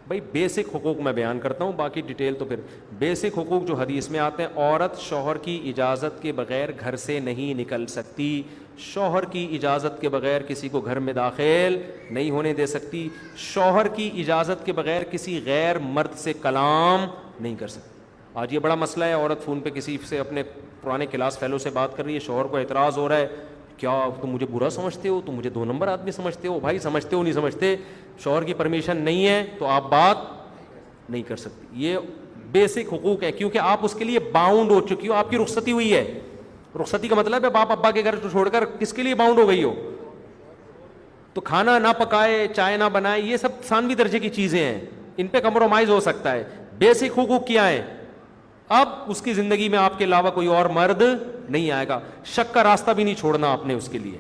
بھائی بیسک حقوق میں بیان کرتا ہوں, باقی ڈیٹیل تو پھر. بیسک حقوق جو حدیث میں آتے ہیں, عورت شوہر کی اجازت کے بغیر گھر سے نہیں نکل سکتی, شوہر کی اجازت کے بغیر کسی کو گھر میں داخل نہیں ہونے دے سکتی, شوہر کی اجازت کے بغیر کسی غیر مرد سے کلام نہیں کر سکتی. آج یہ بڑا مسئلہ ہے, عورت فون پہ کسی سے اپنے پرانے کلاس فیلو سے بات کر رہی ہے, شوہر کو اعتراض ہو رہا ہے, کیا تم مجھے برا سمجھتے ہو, تم مجھے 2 نمبر آدمی سمجھتے ہو. بھائی سمجھتے ہو نہیں سمجھتے, شوہر کی پرمیشن نہیں ہے تو آپ بات نہیں کر سکتی. یہ بیسک حقوق ہے, کیونکہ آپ اس کے لیے باؤنڈ ہو چکی ہو, آپ کی رخصتی ہوئی ہے. رخصتی کا مطلب ہے باپ ابا کے گھر چھوڑ کر کس کے لیے باؤنڈ ہو گئی ہو. تو کھانا نہ پکائے, چائے نہ بنائے, یہ سب ثانوی درجے کی چیزیں ہیں, ان پہ کمپرومائز ہو سکتا ہے. بیسک حقوق کیا ہیں؟ اب اس کی زندگی میں آپ کے علاوہ کوئی اور مرد نہیں آئے گا. شک کا راستہ بھی نہیں چھوڑنا آپ نے اس کے لیے.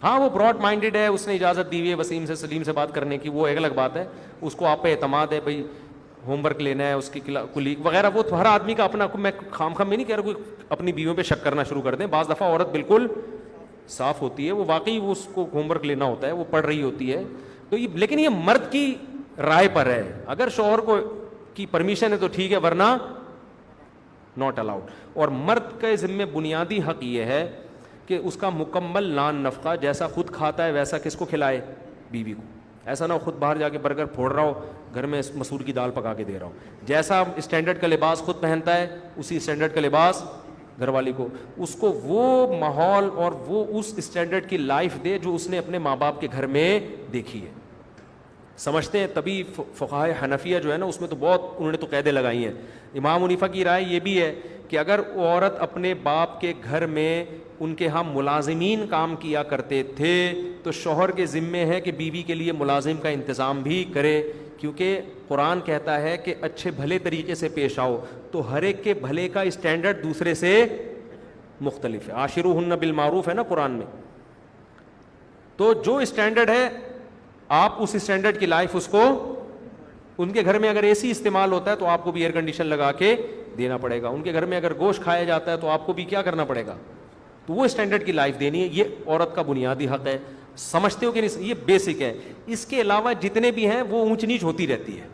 ہاں وہ براڈ مائنڈیڈ ہے, اس نے اجازت دی ہوئی ہے وسیم سے سلیم سے بات کرنے کی, وہ ایک الگ بات ہے, اس کو آپ پہ اعتماد ہے, بھائی ہوم ورک لینا ہے, اس کی کلیگ وغیرہ, وہ ہر آدمی کا اپنا. میں خام میں نہیں کہہ رہا کوئی اپنی بیویوں پہ شک کرنا شروع کر دیں. بعض دفعہ عورت بالکل صاف ہوتی ہے, وہ واقعی وہ اس کو ہوم ورک لینا ہوتا ہے, وہ پڑھ رہی ہوتی ہے, تو یہ لیکن یہ مرد کی رائے پر ہے. اگر شوہر کو کی پرمیشن ہے تو ٹھیک ہے, ورنہ ناٹ الاؤڈ. اور مرد کے ذمہ بنیادی حق یہ ہے کہ اس کا مکمل نان نفقہ, جیسا خود کھاتا ہے ویسا کس کو کھلائے؟ بیوی کو. ایسا نہ ہو خود باہر جا کے برگر پھوڑ رہا ہو, گھر میں مسور کی دال پکا کے دے رہا ہو. جیسا اسٹینڈرڈ کا لباس خود پہنتا ہے اسی اسٹینڈرڈ کا لباس گھر والی کو, اس کو وہ ماحول اور وہ اس اسٹینڈرڈ کی لائف دے جو اس نے اپنے ماں باپ کے گھر میں دیکھی ہے. سمجھتے ہیں تبھی فقہائے حنفیہ جو ہے نا, اس میں تو بہت انہوں نے تو قیدیں لگائی ہیں. امام حنیفہ کی رائے یہ بھی ہے کہ اگر عورت اپنے باپ کے گھر میں ان کے ہاں ملازمین کام کیا کرتے تھے تو شوہر کے ذمے ہے کہ بیوی کے لیے ملازم کا انتظام بھی کرے, کیونکہ قرآن کہتا ہے کہ اچھے بھلے طریقے سے پیش آؤ. تو ہر ایک کے بھلے کا اسٹینڈرڈ دوسرے سے مختلف ہے. عاشروہن بالمعروف ہے نا قرآن میں. تو جو اسٹینڈرڈ ہے آپ اس اسٹینڈرڈ کی لائف اس کو, ان کے گھر میں اگر اے سی استعمال ہوتا ہے تو آپ کو بھی ایئر کنڈیشن لگا کے دینا پڑے گا. ان کے گھر میں اگر گوشت کھایا جاتا ہے تو آپ کو بھی کیا کرنا پڑے گا, تو وہ اسٹینڈرڈ کی لائف دینی ہے. یہ عورت کا بنیادی حق ہے. سمجھتے ہو کہ نہیں؟ یہ بیسک ہے. اس کے علاوہ جتنے بھی ہیں وہ اونچ نیچ ہوتی رہتی ہے.